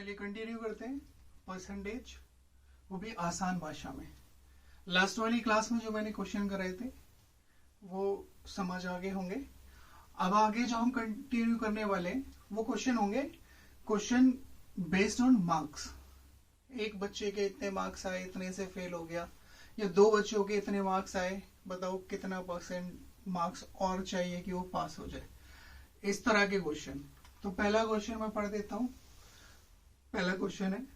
चलिए कंटिन्यू करते हैं। परसेंटेज, वो भी आसान भाषा में। लास्ट वाली क्लास में जो मैंने क्वेश्चन कराए थे वो समझ आ गए होंगे। अब आगे जो हम कंटिन्यू करने वाले हैं वो क्वेश्चन होंगे क्वेश्चन बेस्ड ऑन मार्क्स। एक बच्चे के इतने मार्क्स आए, इतने से फेल हो गया, या दो बच्चों के इतने मार्क्स आए, बताओ कितना परसेंट मार्क्स और चाहिए कि वो पास हो जाए। इस तरह के क्वेश्चन। तो पहला क्वेश्चन मैं पढ़ देता हूं। पहला क्वेश्चन है,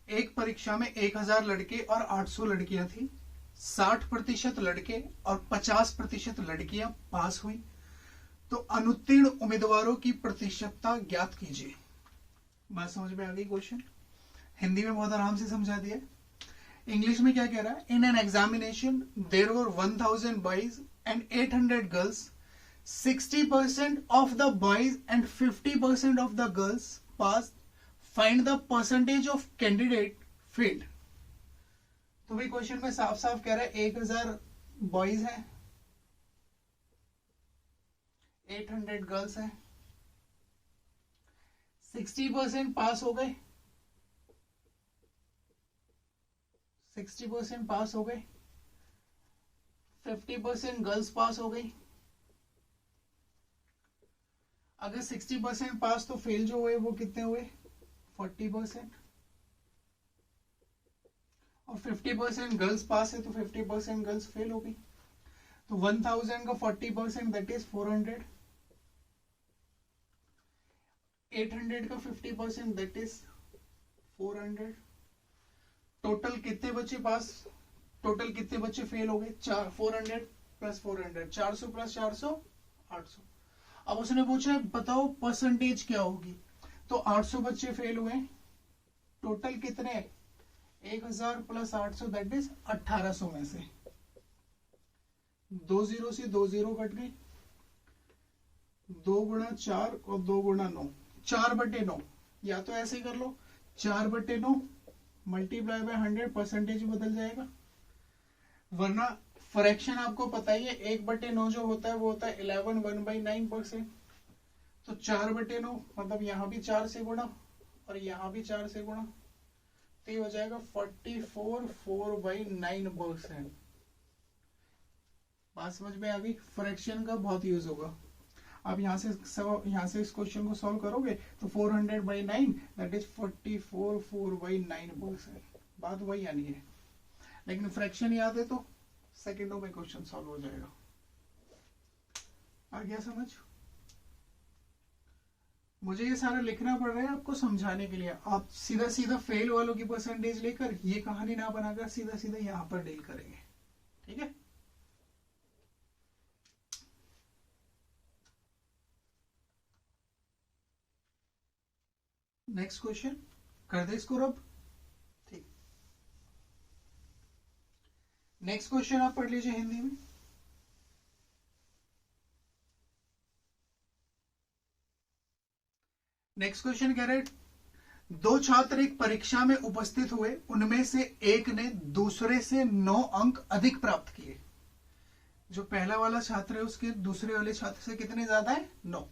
एक परीक्षा में 1000 लड़के और 800 लड़कियां थी। 60% लड़के और 50% लड़कियां पास हुई, तो अनुत्तीर्ण उम्मीदवारों की प्रतिशतता ज्ञात कीजिए। बात समझ में आ गई? क्वेश्चन हिंदी में बहुत आराम से समझा दिया। इंग्लिश में क्या कह रहा है? In an examination there were 1000 boys and 800 girls. 60% of the boys and 50% of the girls passed. Find the percentage of candidate failed. तो भाई क्वेश्चन में साफ साफ कह रहा है 1000 बॉयज हैं, 800 गर्ल्स हैं, 60% पास हो गए, 60% पास हो गए, 50% गर्ल्स पास हो गई। अगर 60% पास तो फेल जो हुए वो कितने हुए? 40%। और 50% गर्ल्स पास है तो 50% गर्ल्स फेल हो गई। तो 1000 का 40% दैट इज 400। 800 का 50% दैट इज 400। टोटल कितने बच्चे पास, टोटल कितने बच्चे फेल हो गए? 400 प्लस 400, 400 प्लस 400, 800। अब उसने पूछा बताओ परसेंटेज क्या होगी। तो 800 बच्चे फेल हुए, टोटल कितने? 1000 प्लस 800 दैट इज 1800 में से 2 0 से 2 0 कट गए। 2 गुणा 4 और 2 गुणा 9, 4/9। या तो ऐसे कर लो 4/9 मल्टीप्लाई बाय 100, परसेंटेज बदल जाएगा। वरना फ्रैक्शन आपको पता ही है, 1/9 जो होता है वो होता है 11 1/9%। तो 4/9 मतलब यहां भी 4 से गुणा और यहां भी 4 से गुणा, तो ये हो जाएगा 44 4/9%। बात समझ में आ गई? फ्रैक्शन का बहुत यूज होगा। अब यहां से इस क्वेश्चन को सॉल्व करोगे तो 400/9 दैट इज 44 4/9%। बात वही आनी है, लेकिन फ्रैक्शन याद है तो सेकेंडों में क्वेश्चन सॉल्व हो जाएगा। आ गया समझ? मुझे ये सारा लिखना पड़ रहा है आपको समझाने के लिए। आप सीधा सीधा फेल वालों की परसेंटेज लेकर ये कहानी ना बनाकर सीधा सीधा यहां पर डील करेंगे, ठीक है? नेक्स्ट क्वेश्चन कर दे इसको रब। ठीक, नेक्स्ट क्वेश्चन आप पढ़ लीजिए हिंदी में। नेक्स्ट क्वेश्चन कह रहे, दो छात्र एक परीक्षा में उपस्थित हुए, उनमें से एक ने दूसरे से 9 अंक अधिक प्राप्त किए। जो पहला वाला छात्र है उसके दूसरे वाले छात्र से कितने ज्यादा है? 9।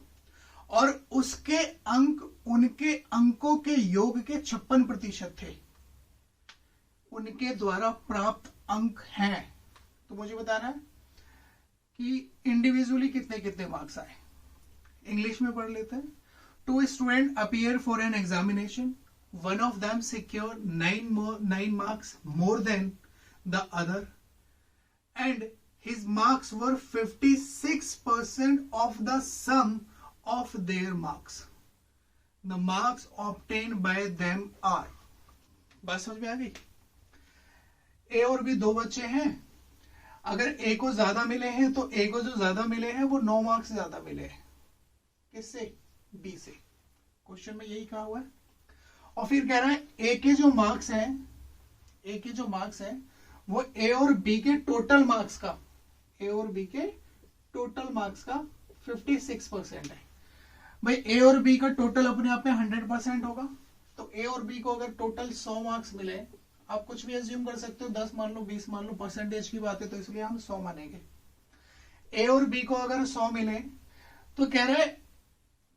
और उसके अंक उनके अंकों के योग के 56% थे। उनके द्वारा प्राप्त अंक हैं। तो मुझे बताना है कि इंडिविजुअली कितने कितने मार्क्स आए। इंग्लिश में पढ़ लेते हैं। Two students appear for an examination. One of them secured 9 marks more than the other, and his marks were 56% of the sum of their marks. The marks obtained by them are. बात समझ में आ गई? ए और B दो बच्चे हैं। अगर ए को ज्यादा मिले हैं तो ए को जो ज्यादा मिले हैं वो 9 मार्क्स ज्यादा मिले हैं। किससे? बी से। क्वेश्चन में यही कहा हुआ है। और फिर कह रहा है ए के जो मार्क्स हैं, ए के जो मार्क्स हैं वो ए और बी के टोटल मार्क्स का, ए और बी के टोटल मार्क्स का 56% है। भाई ए और बी का टोटल अपने आप में 100% होगा। तो ए और बी को अगर टोटल 100 मार्क्स मिले, आप कुछ भी एज्यूम कर सकते हो, 10 मान लो, 20 मान लो, परसेंटेज की बात है तो इसलिए हम 100 मानेंगे। ए और बी को अगर 100 मिले तो कह रहे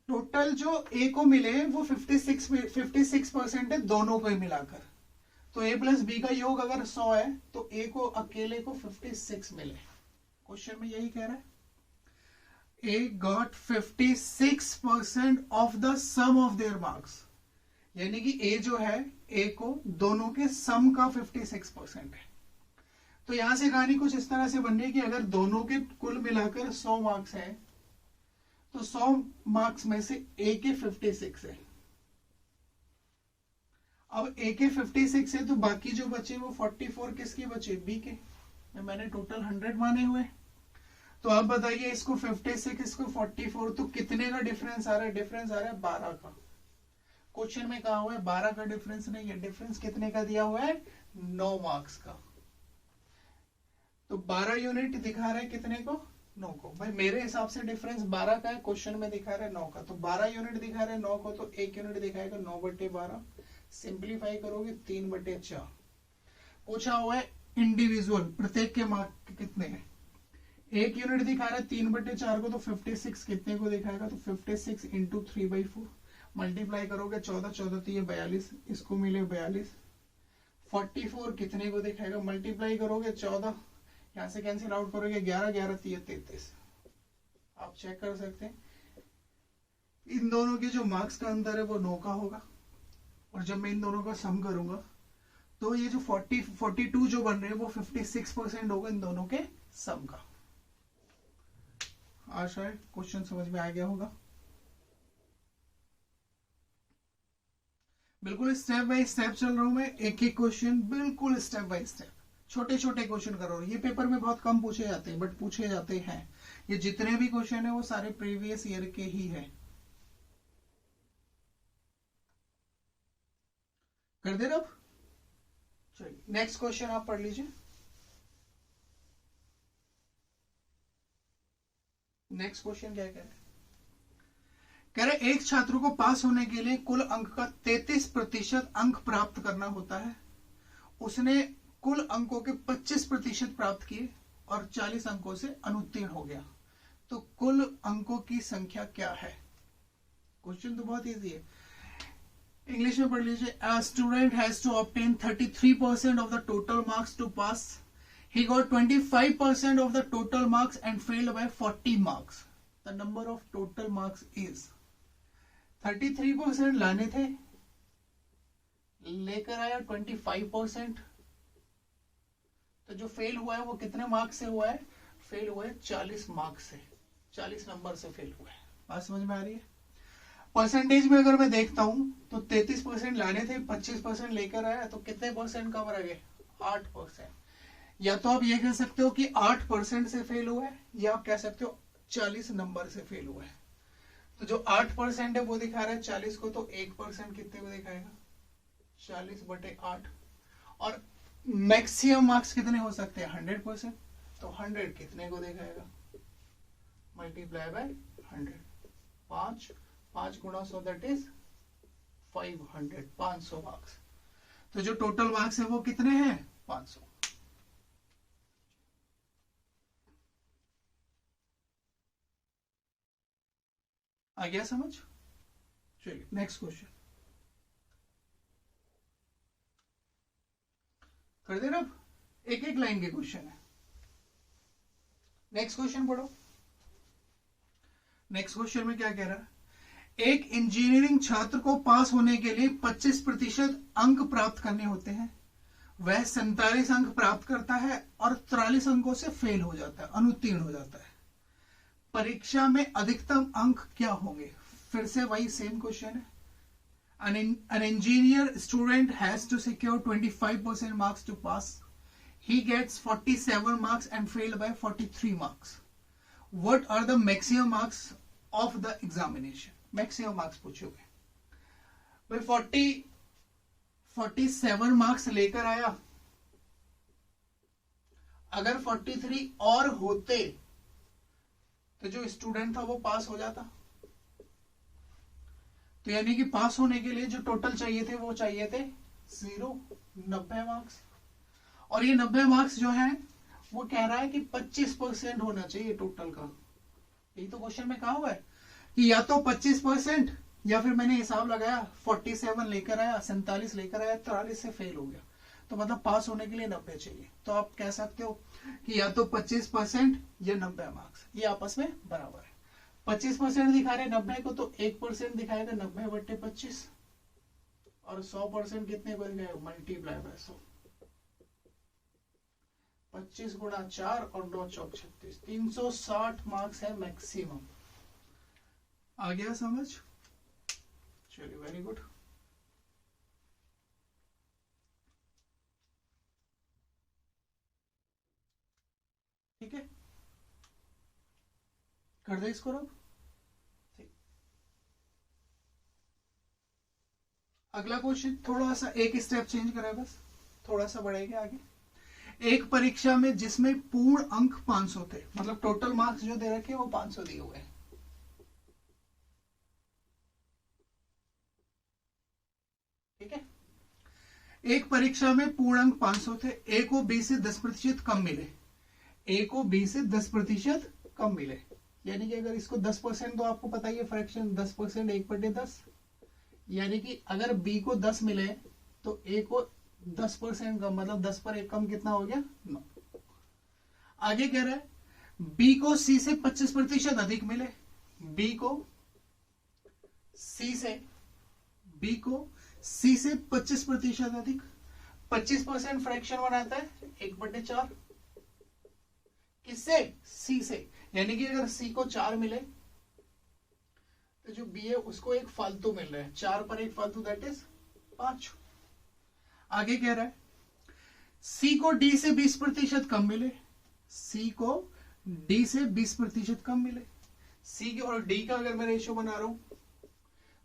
टोटल जो ए को मिले वो 56% है दोनों को ही मिलाकर। तो ए प्लस बी का योग अगर 100 है तो ए को अकेले को 56 मिले। क्वेश्चन में यही कह रहा है, A got 56% of the sum of their marks, यानी कि ए जो है, ए को दोनों के सम का 56% है। तो यहां से कहानी कुछ इस तरह से बन रही है कि अगर दोनों के कुल मिलाकर 100 मार्क्स हैं तो 100 मार्क्स में से ए के 56 है। अब ए के 56 है तो बाकी जो बचे वो 44 किसके बचे, बी के। मैंने टोटल 100 माने हुए। तो आप बताइए इसको 56 इसको 44 तो कितने का डिफरेंस आ रहा है, डिफरेंस आ रहा है 12 का। क्वेश्चन में कहा हुआ है 12 का डिफरेंस नहीं है, डिफरेंस कितने का दिया हुआ है, 9 मार्क्स का। तो 12 यूनिट दिखा रहा है कितने को, 9 को। भाई मेरे हिसाब से डिफरेंस 12 का है, क्वेश्चन में दिखा रहा है 9 का। तो 12 यूनिट दिखा रहा है 9 को, तो 1 यूनिट दिखाएगा 9/12। सिंप्लीफाई करोगे 3/4। पूछा हुआ है इंडिविजुअल प्रत्येक के मार्क कितने हैं। 1 यूनिट दिखा रहा है 3/4 को, तो 56 कितने को दिखाएगा, तो 56 इंटू 3/4 मल्टीप्लाई करोगे 14, 14 तो ये 42, इसको मिले 42। 44 कितने को दिखाएगा, मल्टीप्लाई करोगे 14, यहां से कैंसिल आउट करोगे 11, 11 तो ये 33। आप चेक कर सकते हैं इन दोनों के जो मार्क्स का अंतर है वो 9 का होगा। और जब मैं इन दोनों का सम करूंगा तो ये जो 42 जो बन रहे हैं वो 56% होगा इन दोनों के सम का। आशा है क्वेश्चन समझ में आ गया होगा। बिल्कुल स्टेप बाय स्टेप चल रहा हूं मैं, एक एक क्वेश्चन बिल्कुल स्टेप बाय स्टेप, छोटे छोटे क्वेश्चन कर रहा हूं। ये पेपर में बहुत कम पूछे जाते हैं बट पूछे जाते हैं। ये जितने भी क्वेश्चन है वो सारे प्रीवियस ईयर के ही है। कर दे अब। चलिए नेक्स्ट क्वेश्चन आप पढ़ लीजिए। नेक्स्ट क्वेश्चन क्या कह रहे हैं, कह रहे एक छात्र को पास होने के लिए कुल अंक का 33% अंक प्राप्त करना होता है। उसने कुल अंकों के 25% प्राप्त किए और 40 अंकों से अनुत्तीर्ण हो गया, तो कुल अंकों की संख्या क्या है। क्वेश्चन तो बहुत इजी है, इंग्लिश में पढ़ लीजिए। A student has to obtain 33% of the total marks to pass. He got 25% of the total marks and failed by 40 marks. The number of total marks is 33% लाने थे, लेकर आया 25%। तो जो फेल हुआ है वो कितने मार्क्स से हुआ है, फेल हुआ है 40 मार्क्स से, 40 नंबर से फेल हुआ है। बात समझ में आ रही है। परसेंटेज में अगर मैं देखता हूं तो 33% लाने थे, 25% लेकर आया, तो कितने परसेंट कम रह गए, 8%। या तो आप ये कह सकते हो कि 8% से फेल हुआ है, या आप कह सकते हो 40 नंबर से फेल हुआ है। तो जो 8% है वो दिखा रहा है 40 को, तो 1% कितने को दिखाएगा, 40/8। और मैक्सिमम मार्क्स कितने हो सकते हैं, 100%। तो 100 कितने को दिखाएगा, मल्टीप्लाई बाय 100। 5 गुणा 100 दैट इज 500, 500 मार्क्स। तो जो टोटल मार्क्स है वो कितने हैं, 500। आ गया समझ। चलिए नेक्स्ट क्वेश्चन कर देना। अब एक एक लाइन के क्वेश्चन है। नेक्स्ट क्वेश्चन पढ़ो। नेक्स्ट क्वेश्चन में क्या कह रहा है, एक इंजीनियरिंग छात्र को पास होने के लिए 25% अंक प्राप्त करने होते हैं। वह 47 अंक प्राप्त करता है और 43 अंकों से फेल हो जाता है, अनुत्तीर्ण हो जाता है। परीक्षा में अधिकतम अंक क्या होंगे। फिर से वही सेम क्वेश्चन है। An engineer student has to secure 25% marks to pass. He gets 47 marks and failed by 43 marks. What are the maximum marks of the examination? Maximum marks पूछे हुए भाई। 47 मार्क्स लेकर आया, अगर 43 और होते तो जो स्टूडेंट था वो पास हो जाता। तो यानी कि पास होने के लिए जो टोटल चाहिए थे वो चाहिए थे 90 मार्क्स। और ये 90 मार्क्स जो है वो कह रहा है कि 25% होना चाहिए टोटल का। यही तो क्वेश्चन में कहा हुआ है कि या तो 25% या फिर मैंने हिसाब लगाया 47 लेकर आया, 47 लेकर आया, 43 से फेल हो गया, तो मतलब पास होने के लिए 90 चाहिए। तो आप कह सकते हो कि या तो 25% या 90 मार्क्स, ये आपस में बराबर है। 25% दिखा रहे 90 को, तो 1% दिखाएगा 90/25, और 100% कितने को दिखाएगा, मल्टीप्लाई बाय 100। 25 गुणा 4 और 9 चौक 36, 360 मार्क्स है मैक्सिमम। आ गया समझ? चलिए, वेरी गुड। ठीक है, कर दे इसको रब। अगला क्वेश्चन थोड़ा सा एक स्टेप चेंज करें, बस थोड़ा सा बढ़ेगा आगे। एक परीक्षा में जिसमें पूर्ण अंक 500 थे, मतलब टोटल मार्क्स जो दे रखे वो 500 दिए हुए हैं। ठीक है, एक परीक्षा में पूर्ण अंक 500 थे, ए को बी से 10% कम मिले, ए को बी से 10% कम मिले, यानी कि अगर इसको 10% तो आपको पता ही है फ्रैक्शन 10% 1/10, यानी कि अगर बी को 10 मिले तो ए को 10% कम, मतलब 10 पर 1 कम कितना हो गया, 9। आगे कह रहा है बी को सी से 25% अधिक मिले, बी को सी से 25% अधिक। 25% फ्रैक्शन बनाता है 1/4, किससे, सी से, यानी कि अगर सी को 4 मिले तो जो बी है उसको एक फालतू मिल रहा है, 4 पर 1 फालतू, दैट इज 5। आगे कह रहा है सी को डी से 20% कम मिले, सी को डी से 20% कम मिले। सी और डी का अगर मैं रेशियो बना रहा हूं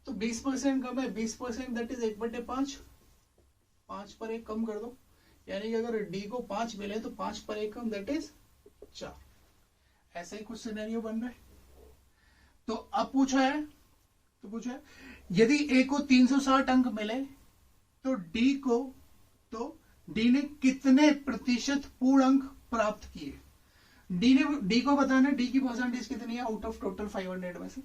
तो 20% कम है, 20% दैट इज 1/5, 5 पर 1 कम कर दो, यानी कि अगर डी को 5 मिले तो 5 पर 1 कम, दैट इज 4। ऐसा ही कुछ सिनेरियो बन रहा है। तो अब पूछा है यदि ए को 360 अंक मिले तो डी ने कितने प्रतिशत पूर्ण अंक प्राप्त किए। डी को बताना डी की परसेंटेज कितनी है आउट ऑफ टोटल 500 में से।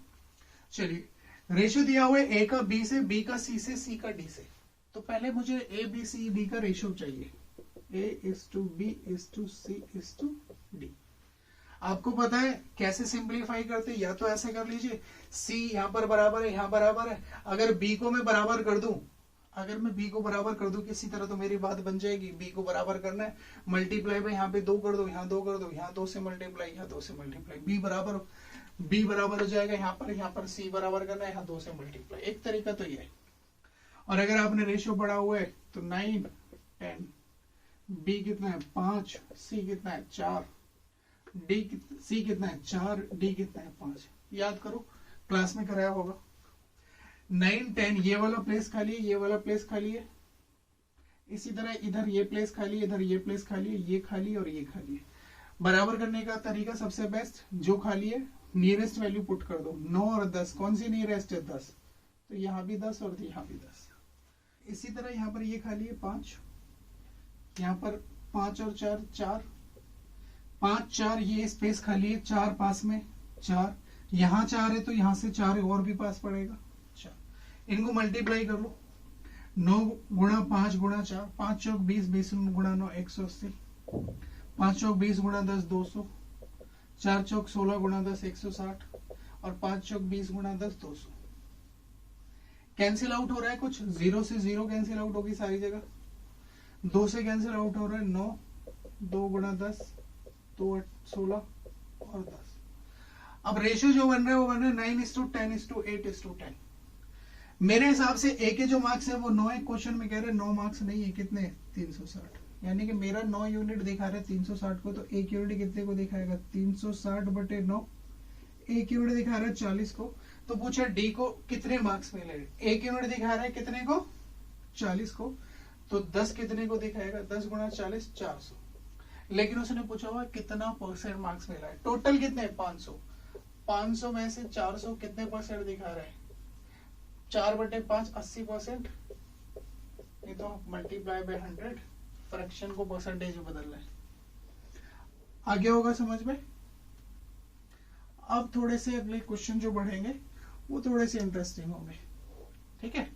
चलिए, रेशियो दिया हुआ है ए का बी से, बी का सी से, सी का डी से। तो पहले मुझे ए बी सी डी का रेशियो चाहिए, A:B:C:D। आपको पता है कैसे सिंप्लीफाई करते, या तो ऐसे कर लीजिए, सी यहां पर बराबर है, यहां बराबर है, अगर बी को मैं बराबर कर दूं, किसी तरह तो मेरी बात बन जाएगी। बी को बराबर करना है, मल्टीप्लाई में यहाँ पे 2 कर दो, यहाँ 2 कर दो, यहाँ 2 से मल्टीप्लाई, यहाँ 2 से मल्टीप्लाई, बी बराबर हो जाएगा। यहाँ पर सी बराबर करना है, यहाँ 2 से मल्टीप्लाई। एक तरीका तो ये है। और अगर आपने रेशियो पढ़ा हुआ है तो 9 10, बी कितना है 5, सी कितना है 4, सी कितना है 4, डी कितना है 5। याद करो, क्लास में कराया होगा। 9 10, ये वाला प्लेस खाली है, ये वाला प्लेस खाली है, इसी तरह इधर ये प्लेस खाली है, इधर ये प्लेस खाली है, ये खाली और ये खाली है। बराबर करने का तरीका सबसे बेस्ट, जो खाली है नियरेस्ट वैल्यू पुट कर दो। 9 और 10, कौन सी नियरेस्ट है 10, तो यहाँ भी 10 और यहाँ भी 10। इसी तरह यहाँ पर ये खाली है 5, यहाँ पर 5 और 4 4, 5 4, ये स्पेस खाली है, 4 पास में 4, यहाँ 4 है तो यहाँ से 4 और भी पास पड़ेगा 4। इनको मल्टीप्लाई कर लो, 9 गुणा 5 गुणा 4, 5 चौक 20, 20 गुणा 9 180, 5 चौक 20 गुणा 10 200, 4 चौक 16 गुणा 10 160 और 5 चौक 20 गुणा 10 200। कैंसिल आउट हो रहा है कुछ, 0 से 0 कैंसिल आउट होगी सारी जगह, 2 से कैंसिल आउट हो रहा है 9, 2 गुणा 10 2 16 और 10। अब रेशियो जो बन रहा है वो बन रहा है 9:10:8:10। मेरे हिसाब से ए के जो मार्क्स है वो 9 है। क्वेश्चन में कह रहे हैं 9 मार्क्स नहीं है, कितने 360, यानी कि मेरा 9 यूनिट दिखा रहा है 360 को, तो एक यूनिट कितने को दिखाएगा 360/9। एक यूनिट दिखा रहा है 40 को, तो पूछा डी को कितने मार्क्स मिले। एक यूनिट दिखा रहा है कितने को 40 को, तो 10 कितने को दिखाएगा 10 गुणा 40 400। लेकिन उसने पूछा हुआ कितना परसेंट मार्क्स मिला है, टोटल कितने 500, 500 में से 400 कितने परसेंट दिखा रहा है 4/5 80%। नहीं तो मल्टीप्लाई बाय 100, फ्रैक्शन को परसेंटेज में बदलना है। आगे होगा समझ में। अब थोड़े से अगले क्वेश्चन जो बढ़ेंगे वो थोड़े से इंटरेस्टिंग होंगे। ठीक है,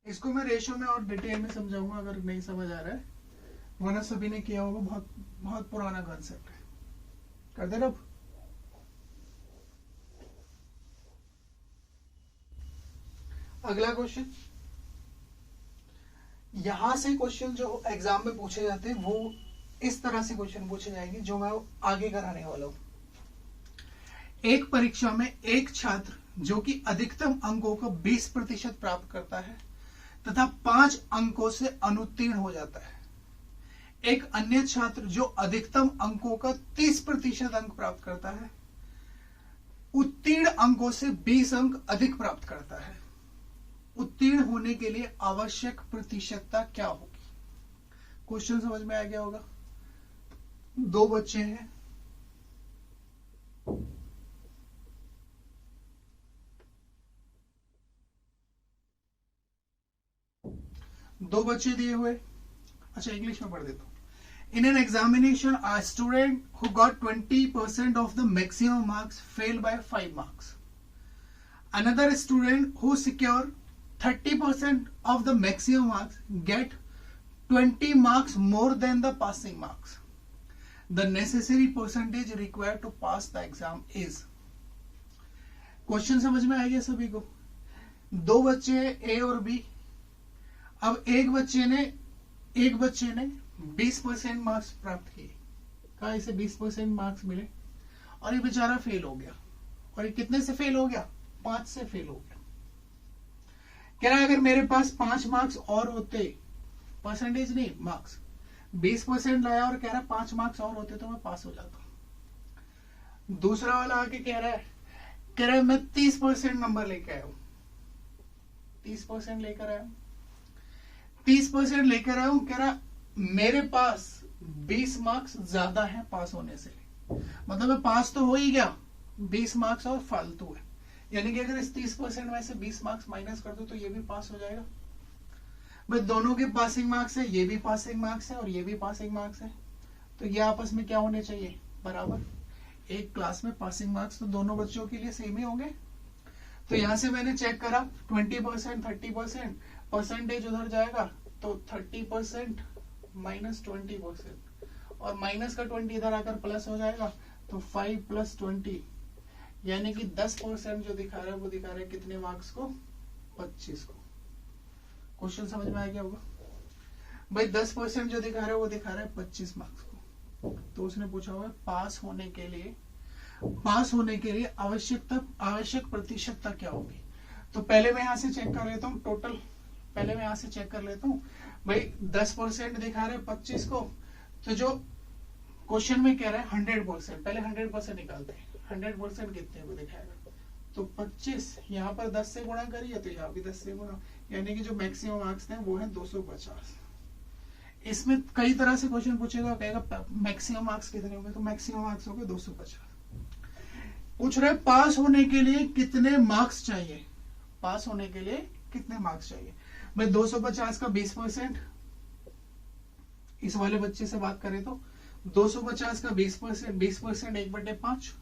इसको मैं रेशियो में और डिटेल में समझाऊंगा अगर नहीं समझ आ रहा है, वरना सभी ने किया होगा, बहुत बहुत पुराना कॉन्सेप्ट है। कर दे रब। अगला क्वेश्चन, यहां से क्वेश्चन जो एग्जाम में पूछे जाते हैं वो इस तरह से क्वेश्चन पूछे जाएंगे जो मैं आगे कराने वाला हूं। एक परीक्षा में एक छात्र जो कि अधिकतम अंकों का 20% प्राप्त करता है तथा 5 अंकों से अनुत्तीर्ण हो जाता है, एक अन्य छात्र जो अधिकतम अंकों का 30% अंक प्राप्त करता है, उत्तीर्ण अंकों से 20 अंक अधिक प्राप्त करता है, उत्तीर्ण होने के लिए आवश्यक प्रतिशतता क्या होगी? क्वेश्चन समझ में आ गया होगा। दो बच्चे हैं, दो बच्चे दिए हुए। अच्छा, इंग्लिश में पढ़ देता हूं। In an examination, a student who got 20% of the maximum marks failed by 5 marks. Another student who secured 30% of the maximum marks get 20 marks more than the passing marks. The necessary percentage required to pass the exam is. Question समझ में आ गया सभी को? दो बच्चे ए और B. अब एक बच्चे ने 20% मार्क्स प्राप्त किए, कहा इसे 20% मार्क्स मिले, और ये बेचारा फेल हो गया। और ये कितने से फेल हो गया? 5 से फेल हो गया। कह रहा है अगर मेरे पास 5 मार्क्स और होते, परसेंटेज नहीं मार्क्स, 20% लाया और कह रहा है 5 मार्क्स और होते तो मैं पास हो जाता। दूसरा वाला आके कह रहा है मैं 30% नंबर लेके आया हूं, 30% लेकर आया हूं, 30% लेकर आया हूं। कह रहा मेरे पास 20 मार्क्स ज्यादा है पास होने से, मतलब मैं पास तो हो ही गया, 20 मार्क्स और फालतू है। यानी कि अगर इस 30% में से 20 मार्क्स माइनस कर दो तो ये भी पास हो जाएगा। भाई दोनों के पासिंग मार्क्स है, ये भी पासिंग मार्क्स है और ये भी पासिंग मार्क्स है, तो ये आपस में क्या होने चाहिए? बराबर। एक क्लास में पासिंग मार्क्स तो दोनों बच्चों के लिए सेम ही होंगे। तो यहां से मैंने चेक करा 20%, 30% परसेंटेज उधर जाएगा तो 30% माइनस 20%, और माइनस का 20 इधर आकर प्लस हो जाएगा तो 5 + 20, यानी कि 10% जो दिखा रहा है वो दिखा रहा है कितने मार्क्स को? 25 को। क्वेश्चन समझ में आ गया होगा भाई। 10% जो दिखा रहा है वो दिखा रहा है 25 मार्क्स को। तो उसने पूछा हुआ है पास होने के लिए आवश्यक प्रतिशतता क्या होगी। तो पहले मैं यहां से चेक कर लेता हूं टोटल, पहले मैं यहां से चेक कर लेता हूं भाई। 10% दिखा रहे हैं 25 को, तो जो क्वेश्चन में कह रहा है 100%, पहले 100% निकालते हैं। 100% कितने को दिखाएगा? तो 25 यहाँ पर 10 से गुणा करिए तो यहाँ भी 10 से गुणा, यानी कि जो मैक्सिमम मार्क्स हैं वो है 250। इसमें कई तरह से क्वेश्चन पूछेगा, कहेगा मैक्सिमम मार्क्स कितने होंगे, तो मैक्सिमम मार्क्स हो गए 250। पूछ रहे पास होने के लिए कितने मार्क्स चाहिए, पास होने के लिए कितने मार्क्स चाहिए भाई। 250 का 20%, इस वाले बच्चे से बात करें तो 250 का 20%, 20% 1/5,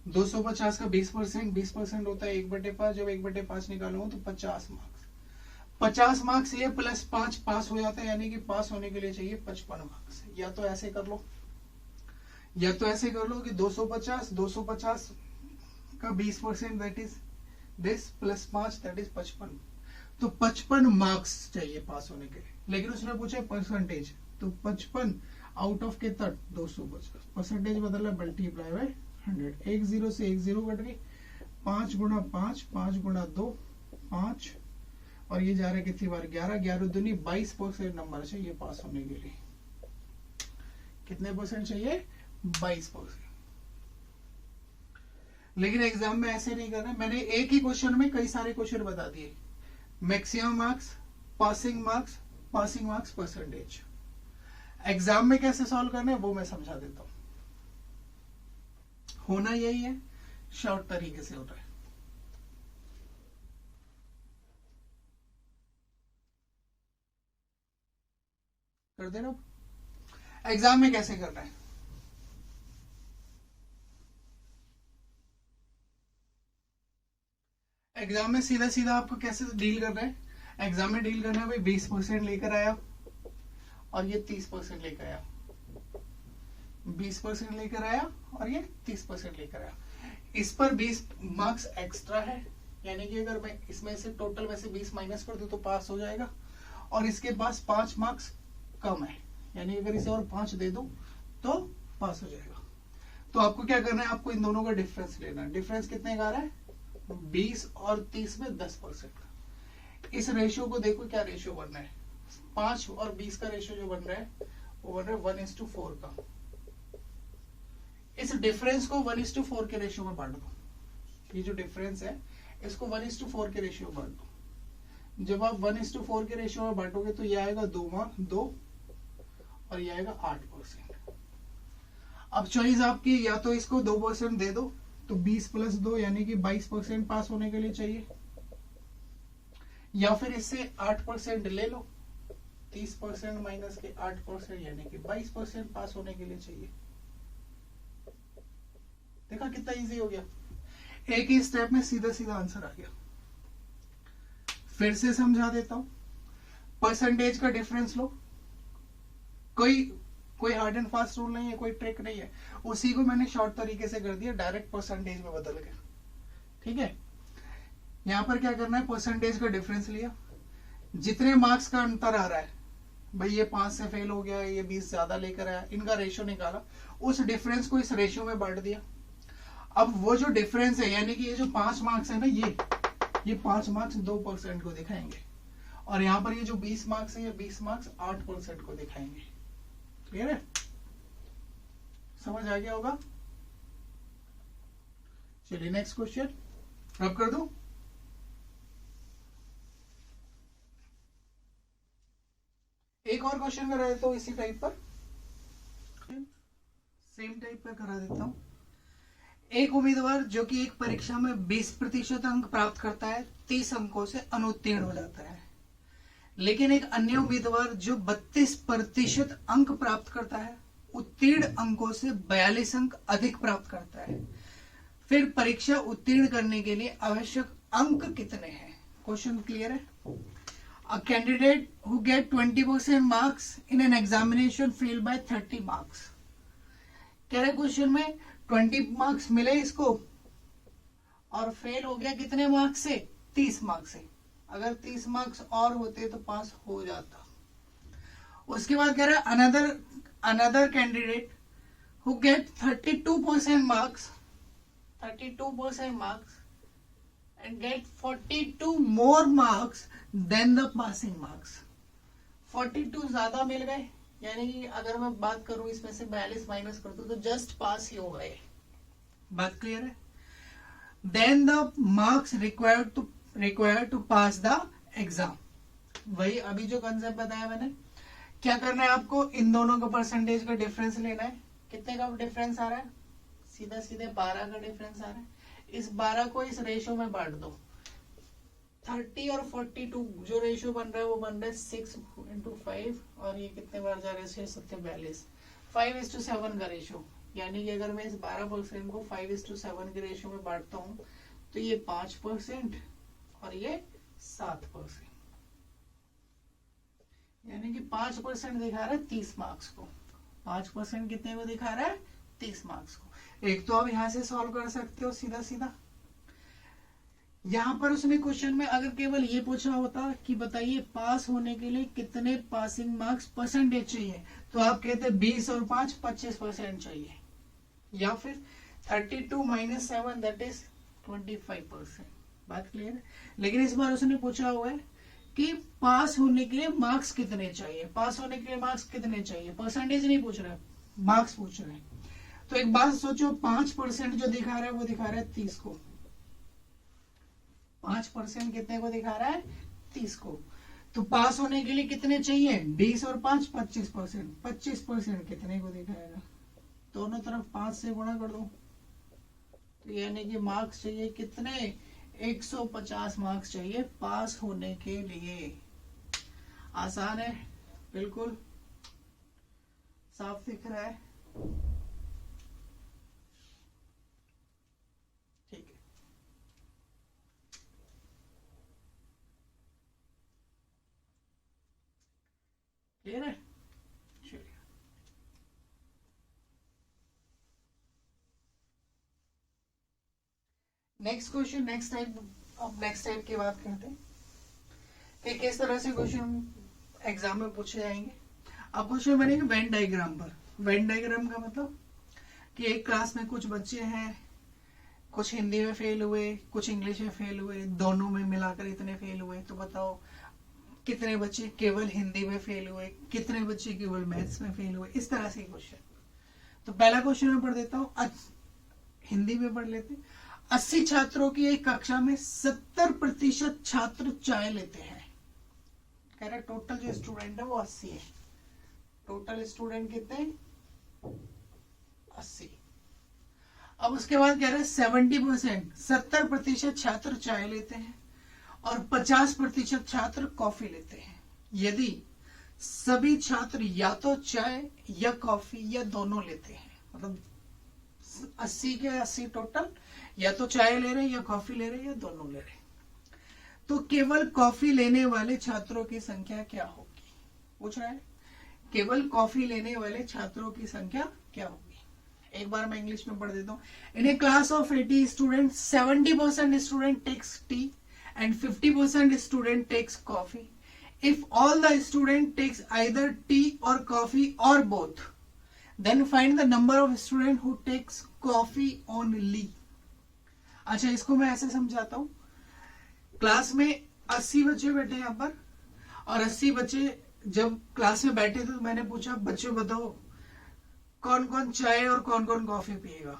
250 का 20%, 20% होता है 1/5। जब 1/5 निकालूंगा तो 50 मार्क्स, 50 मार्क्स ये प्लस 5 पास हो जाता है, यानी कि पास होने के लिए चाहिए 55 मार्क्स। या तो ऐसे कर लो, या तो ऐसे कर लो कि 250 का 20% that is this plus 5 that is 55, तो 55 मार्क्स चाहिए पास होने के लिए। लेकिन उसने पूछा परसेंटेज, तो 55 आउट ऑफ कितना? 250। परसेंटेज बदला मल्टीप्लाई बाय 100, 1 0 से 1 0 कट गई, 5 गुणा 5, 5 गुणा 2 5, और ये जा रहा है कितनी बार? 11, 11 दूनी 22% नंबर चाहिए पास होने के लिए। कितने परसेंट चाहिए? 22%। लेकिन एग्जाम में ऐसे नहीं करना, मैंने एक ही क्वेश्चन में कई सारे क्वेश्चन बता दिए। Maximum marks, passing marks, percentage. Exam में कैसे सॉल्व करना है वो मैं समझा देता हूं। होना यही है, शॉर्ट तरीके से होता है। कर देना। एग्जाम में कैसे करना है? एग्जाम में सीधा सीधा आपको कैसे डील करना है, एग्जाम में डील करना है भाई 20% लेकर आया और ये 30% लेकर आया, 20% लेकर आया और ये 30% लेकर आया। इस पर 20 मार्क्स एक्स्ट्रा है, यानी कि अगर मैं इसमें से टोटल में से 20 माइनस कर दूं तो पास हो जाएगा, और इसके पास 5 मार्क्स कम है, यानी अगर इसे और 5 दे दूं तो पास हो जाएगा। तो आपको क्या करना है, आपको इन दोनों का डिफरेंस लेना है। डिफरेंस कितने का आ रहा है, 20 और 30 में 10%। इस रेशियो को देखो क्या रेशियो बन रहा है, 5 और 20 का रेशियो जो बन रहा है वो बन रहा है 1:4 का। इस डिफरेंस को 1:4 के रेशियो में बांट दो, ये जो डिफरेंस है इसको 1:4 के रेशियो में बांट दो। जब आप 1:4 के रेशियो में बांटोगे तो ये आएगा 2 और ये आएगा 8%। अब चॉइस आपकी, या तो इसको 2% दे दो तो 20 + 2 यानी कि 22% पास होने के लिए चाहिए, या फिर इससे 8% ले लो, 30% माइनस के 8% यानी कि 22% पास होने के लिए चाहिए। देखा कितना इजी हो गया, एक ही स्टेप में सीधा सीधा आंसर आ गया। फिर से समझा देता हूं, परसेंटेज का डिफरेंस लो, कोई हार्ड एंड फास्ट रूल नहीं है, कोई ट्रिक नहीं है, उसी को मैंने शॉर्ट तरीके से कर दिया, डायरेक्ट परसेंटेज में बदल के। ठीक है, यहां पर क्या करना है, परसेंटेज का डिफरेंस लिया, जितने मार्क्स का अंतर आ रहा है, भाई ये 5 से फेल हो गया, ये 20 ज्यादा लेकर आया, इनका रेशियो निकाला, उस डिफरेंस को इस रेशियो में बांट दिया। अब वो जो डिफरेंस है, यानी कि ये जो 5 मार्क्स है ना, ये 5 मार्क्स 2% को दिखाएंगे, और यहां पर ये जो 20 मार्क्स है, ये 20 मार्क्स 8% को दिखाएंगे। क्लियर है, समझ आ गया होगा। चलिए नेक्स्ट क्वेश्चन रब कर दूं। एक और क्वेश्चन करा देता हूं इसी टाइप पर, सेम टाइप पर करा देता हूं। एक उम्मीदवार जो कि एक परीक्षा में 20% अंक प्राप्त करता है 30 अंकों से अनुत्तीर्ण हो जाता है, लेकिन एक अन्य उम्मीदवार जो 32% अंक प्राप्त करता है उत्तीर्ण अंकों से 42 अंक अधिक प्राप्त करता है। फिर परीक्षा उत्तीर्ण करने के लिए आवश्यक अंक कितने हैं? क्वेश्चन क्लियर है। A candidate who get 20% marks in an examination failed by 30 marks. कह रहे क्वेश्चन में 20 मार्क्स मिले इसको और फेल हो गया कितने मार्क्स से? 30 मार्क्स से। अगर 30 मार्क्स और होते तो पास हो जाता। उसके बाद कह रहा है another candidate who get 32% marks and get 42 more marks than the passing marks. 42 ज्यादा मिल गए, यानी कि अगर मैं बात करूं इसमें से 42 माइनस कर दूं तो जस्ट पास ही हो गए। बात क्लियर है। Then the marks required to pass the exam. वही अभी जो कंसेप्ट बताया मैंने, क्या करना है आपको, इन दोनों का परसेंटेज का डिफरेंस लेना है। कितने का डिफरेंस आ रहा है? सीधा सीधे 12 का डिफरेंस आ रहा है। इस 12 को इस रेशियो में बांट दो। 30 और 42 जो रेशियो बन रहा है वो बन रहा है 6 × 5, और ये कितने बार जा रहे हैं? 6 × 42, 5:7 का रेशियो। यानी कि अगर मैं इस 12% को 5:7 के रेशियो में बांटता हूं तो ये 5% और ये 7%, यानी कि 5% दिखा रहा है 30 मार्क्स को। 5% कितने को दिखा रहा है? 30 मार्क्स को। एक तो आप यहां से सॉल्व कर सकते हो सीधा सीधा। यहां पर उसने क्वेश्चन में अगर केवल ये पूछा होता कि बताइए पास होने के लिए कितने पासिंग मार्क्स परसेंटेज चाहिए, तो आप कहते 20 और 5 25% चाहिए, या फिर 32 - 7 दैट इज 25%। बात क्लियर है। लेकिन इस बार उसने पूछा हुआ है कि पास होने के लिए मार्क्स कितने चाहिए, पास होने के लिए मार्क्स कितने चाहिए, परसेंटेज नहीं पूछ रहा है, मार्क्स पूछ रहे हैं। तो एक बात सोचो, 5% जो दिखा रहा है वो दिखा रहा है 30 को। 5% कितने को दिखा रहा है? 30 को। तो पास होने के लिए कितने चाहिए? 20 और 5 25%। 25% कितने को दिखाएगा? दोनों तरफ 5 से गुणा कर दो, तो यानी कि मार्क्स चाहिए कितने? 150 मार्क्स चाहिए पास होने के लिए। आसान है, बिल्कुल साफ दिख रहा है। ठीक है, नेक्स्ट क्वेश्चन, नेक्स्ट टाइप, अब नेक्स्ट टाइप की बात करते हैं कि किस तरह से क्वेश्चन एग्जाम में पूछे जाएंगे। अब क्वेश्चन बनेगा वेन डायग्राम पर। वेन डायग्राम का मतलब कि एक क्लास में कुछ बच्चे हैं, कुछ हिंदी में फेल हुए, कुछ इंग्लिश में फेल हुए, दोनों में मिलाकर इतने फेल हुए, तो बताओ कितने बच्चे केवल हिंदी में फेल हुए, कितने बच्चे केवल मैथ्स में फेल हुए, इस तरह से क्वेश्चन। तो पहला क्वेश्चन मैं पढ़ देता हूँ, हिंदी में पढ़ लेते। 80 छात्रों की एक कक्षा में 70% छात्र चाय लेते हैं। कह रहे टोटल जो स्टूडेंट है वो 80 है। टोटल स्टूडेंट कितने? 80। अब उसके बाद कह रहे 70%, 70% छात्र चाय लेते हैं और 50% छात्र कॉफी लेते हैं। यदि सभी छात्र या तो चाय या कॉफी या दोनों लेते हैं, मतलब 80 के 80 टोटल या तो चाय ले रहे हैं या कॉफी ले रहे हैं या दोनों ले रहे हैं, तो केवल कॉफी लेने वाले छात्रों की संख्या क्या होगी? पूछ रहा है केवल कॉफी लेने वाले छात्रों की संख्या क्या होगी। एक बार मैं इंग्लिश में पढ़ देता हूँ। In a class of 80 student 70% student takes tea and 50% student takes coffee. If all the student takes either tea or coffee or both, then find the number of student who takes coffee only. अच्छा, इसको मैं ऐसे समझाता हूं। Class में 80 बच्चे बैठे यहाँ पर और 80 बच्चे जब क्लास में बैठे थे तो मैंने पूछा बच्चों बताओ कौन कौन चाय और कौन कौन कॉफी पिएगा।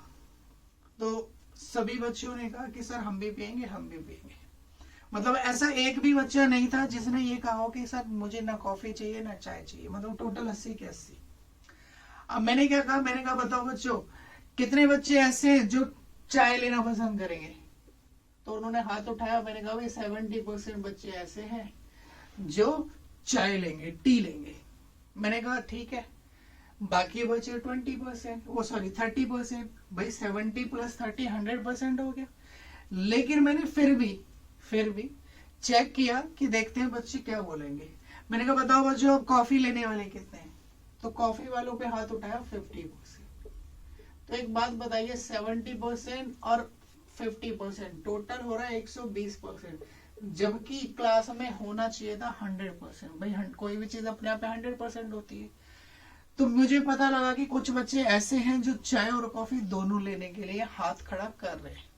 तो सभी बच्चों ने कहा कि सर हम भी पिएंगे, हम भी पिएंगे। मतलब ऐसा एक भी बच्चा नहीं था जिसने ये कहा हो कि सर मुझे ना कॉफी चाहिए ना चाय चाहिए। मतलब टोटल 80 के 80। अब मैंने क्या कहा, मैंने कहा बताओ बच्चों कितने बच्चे ऐसे हैं जो चाय लेना पसंद करेंगे। तो उन्होंने हाथ उठाया। मैंने कहा भाई 70% बच्चे ऐसे हैं जो चाय लेंगे, टी लेंगे। मैंने कहा ठीक है, बाकी बचे 20%, वो सॉरी 30%। भाई 70 + 30 100% हो गया। लेकिन मैंने फिर भी चेक किया कि देखते हैं बच्चे क्या बोलेंगे। मैंने कहा बताओ बच्चों कॉफी लेने वाले कितने हैं। तो कॉफी वालों पे हाथ उठाया 50%। तो एक बात बताइए, 70% और 50% टोटल हो रहा है 120%, जबकि क्लास में होना चाहिए था 100%। भाई कोई भी चीज अपने आप 100% होती है। तो मुझे पता लगा कि कुछ बच्चे ऐसे हैं जो चाय और कॉफी दोनों लेने के लिए हाथ खड़ा कर रहे हैं।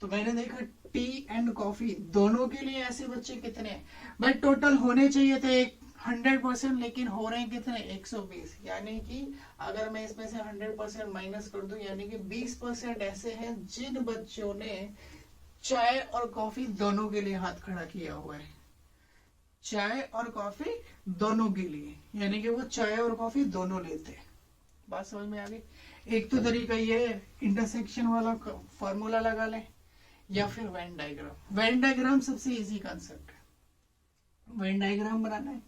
तो मैंने देखा टी एंड कॉफी दोनों के लिए ऐसे बच्चे कितने हैं। भाई टोटल होने चाहिए थे 100%, लेकिन हो रहे हैं कितने? 120। यानी कि अगर मैं इसमें से 100% माइनस कर दूं, यानी कि 20% ऐसे हैं जिन बच्चों ने चाय और कॉफी दोनों के लिए हाथ खड़ा किया हुआ है। चाय और कॉफी दोनों के लिए, यानी कि वो चाय और कॉफी दोनों लेते हैं। बात समझ में आ गई? एक तो तरीका ये है इंटरसेक्शन वाला फॉर्मूला लगा लें, या फिर वेन डायग्राम। वेन डायग्राम सबसे इजी कॉन्सेप्ट है। वेन डायग्राम बनाना है।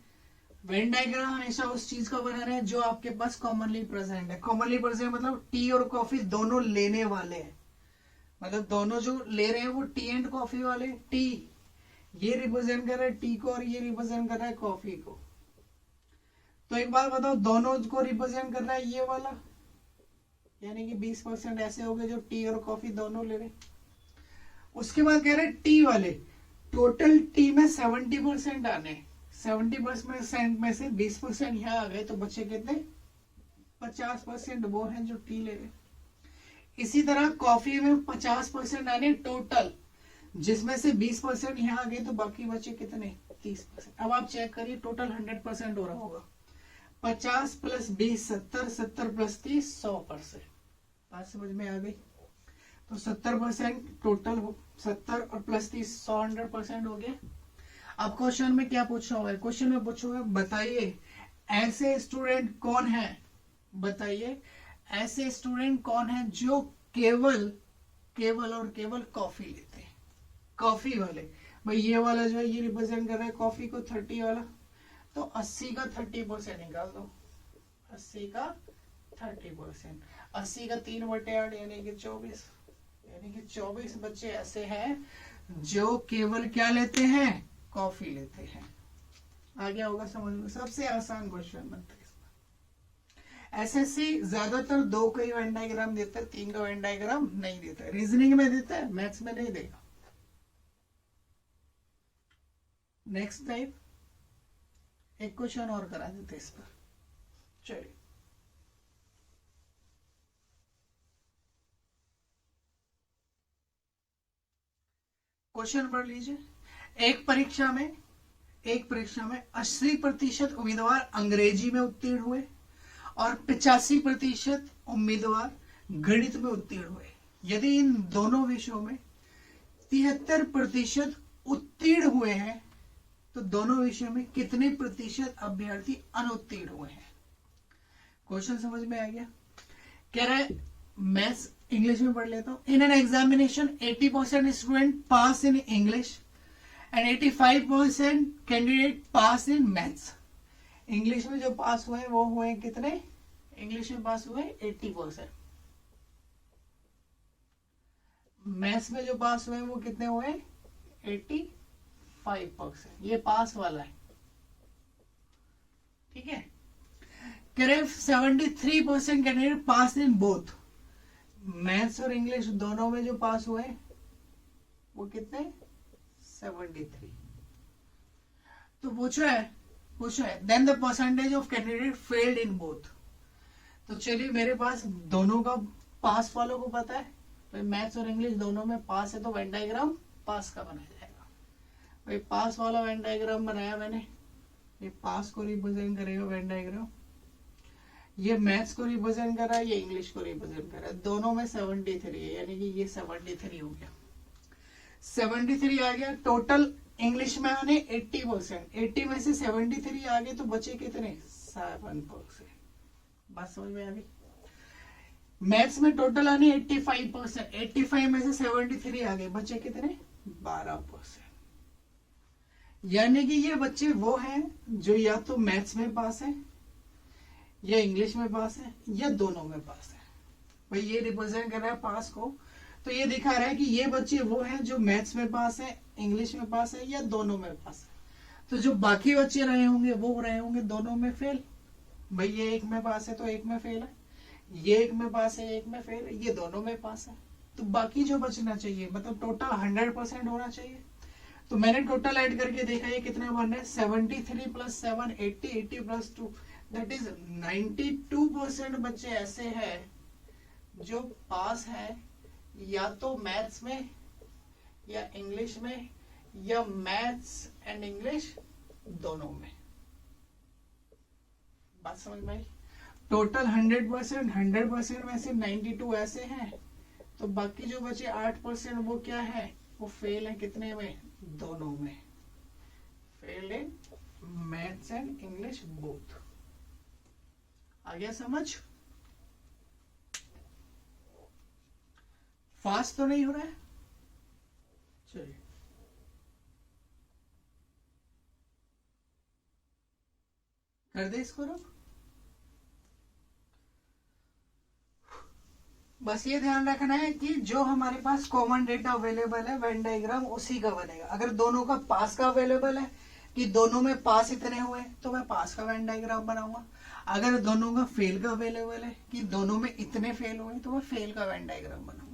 वेन डायग्राम हमेशा उस चीज का बनाना है जो आपके पास कॉमनली प्रेजेंट है। कॉमनली प्रेजेंट मतलब टी और कॉफी दोनों लेने वाले हैं, मतलब दोनों जो ले रहे हैं वो टी एंड कॉफी वाले। टी ये रिप्रेजेंट कर रहा है टी को और ये रिप्रेजेंट कर रहा है कॉफी को। तो एक बात बताओ, दोनों को रिप्रेजेंट कर रहा है ये वाला, यानी कि 20% ऐसे हो गए जो टी और कॉफी दोनों ले रहे। उसके बाद कह रहे टी वाले, टोटल टी में 70% आने, 70% में से 20% यहाँ आ गए, तो बच्चे कितने? 50% वो हैं जो टी ले रहे। इसी तरह कॉफी में 50% आने टोटल, जिसमें से 20% यहाँ आ गए, तो बाकी बचे कितने? 30%। अब आप चेक करिए टोटल 100% हो रहा होगा। 50 + 20 70, 70 + 30 100%। बात समझ में आ गई? तो 70% टोटल हो, 70 और +30 100, 100% हो गया। अब क्वेश्चन में क्या पूछा हुआ है? क्वेश्चन में पूछा हुआ है बताइए ऐसे स्टूडेंट कौन है, बताइए ऐसे स्टूडेंट कौन है जो केवल और केवल कॉफी लेते हैं। कॉफी वाले, भाई ये वाला जो है ये रिप्रेजेंट कर रहा है कॉफी को, 30 वाला। तो 80 का 30% निकाल दो। 80 का 30%, 80 का 3/8 यानी कि 24। यानी कि 24 बच्चे ऐसे हैं जो केवल क्या लेते हैं? कॉफी लेते हैं। आ गया होगा समझ में? सबसे आसान क्वेश्चन बनता है इसमें। एसएससी ज्यादातर 2 का ही वेन डायग्राम देता है, 3 का वेन डायग्राम नहीं देता है। रीजनिंग में देता है, मैथ्स में नहीं देगा। नेक्स्ट टाइप, एक क्वेश्चन और करा देते इस पर। चलिए, क्वेश्चन पढ़ लीजिए। एक परीक्षा में 80% उम्मीदवार अंग्रेजी में उत्तीर्ण हुए और 85% उम्मीदवार गणित में उत्तीर्ण हुए। यदि इन दोनों विषयों में 73% उत्तीर्ण हुए हैं तो दोनों विषयों में कितने प्रतिशत अभ्यर्थी अनुत्तीर्ण हुए हैं? क्वेश्चन समझ में आ गया? कह रहा है, मैथ्स इंग्लिश में पढ़ लेता हूं। इन an examination 80% student pass in English and 85% candidate pass in maths. English में जो पास हुए वो हुए कितने? इंग्लिश में पास हुए 80%। मैथ्स में जो पास हुए वो कितने हुए? 85%। ये पास वाला है, ठीक है। कह रहे 73% candidate pass in both. Maths और इंग्लिश दोनों में जो पास हुए वो कितने? 73। तो पूछा है then the percentage of candidate failed in both. तो चलिए, मेरे पास दोनों का पास वालों को पता है, भाई मैथ्स और इंग्लिश दोनों में पास है तो वेन डायग्राम पास का बनाया जाएगा। भाई पास वाला वेन डायग्राम बनाया मैंने, ये पास को रिप्रेजेंट करेगा वेन डायग्राम। ये मैथ्स को रिप्रेजेंट कर रहा है, ये इंग्लिश को रिप्रेजेंट कर रहा है। दोनों में 73 है, यानी कि ये 73 हो गया। 73 आ गया। टोटल इंग्लिश में आने 80%, 80 में से 73 आ गए तो बचे कितने? 7%। बात समझ में आ गई? मैथ्स में टोटल आने 85%, 85 में से 73 आ गए, बचे कितने? 12%। यानी कि ये बच्चे वो हैं जो या तो मैथ्स में पास है, या इंग्लिश में पास है, या दोनों में पास है। भाई ये रिप्रेजेंट कर रहा है पास को, तो ये दिखा रहा है कि ये बच्चे वो हैं जो मैथ्स में पास है, इंग्लिश में पास है, या दोनों में पास है। तो जो बाकी बच्चे रहे होंगे वो रहे होंगे दोनों में फेल। भाई ये एक में पास है तो एक में फेल है, ये एक में पास है एक में फेल है, ये दोनों में पास है। तो बाकी जो बचना चाहिए, मतलब टोटल 100% होना चाहिए। तो मैंने टोटल ऐड करके देखा ये कितना बन रहा है? 73 + 7 80, 80 + 2 दैट इज 92% बच्चे ऐसे हैं जो पास है, या तो मैथ्स में या इंग्लिश में, या मैथ्स एंड इंग्लिश दोनों में। बात समझ में आई? टोटल 100% में से 92 ऐसे हैं, तो बाकी जो बचे 8% वो क्या है? वो फेल है। कितने में? दोनों में। Fail in maths and English both. आ गया समझ? फास्ट तो नहीं हो रहा है? चलिए, कर दे इसको रुक। बस ये ध्यान रखना है कि जो हमारे पास कॉमन डेटा अवेलेबल है वेन डायग्राम उसी का बनेगा। अगर दोनों का पास का अवेलेबल है कि दोनों में पास इतने हुए तो मैं पास का वेन डायग्राम बनाऊंगा। अगर दोनों का फेल का अवेलेबल है कि दोनों में इतने फेल हुए तो मैं फेल का वेन डायग्राम बनाऊंगा।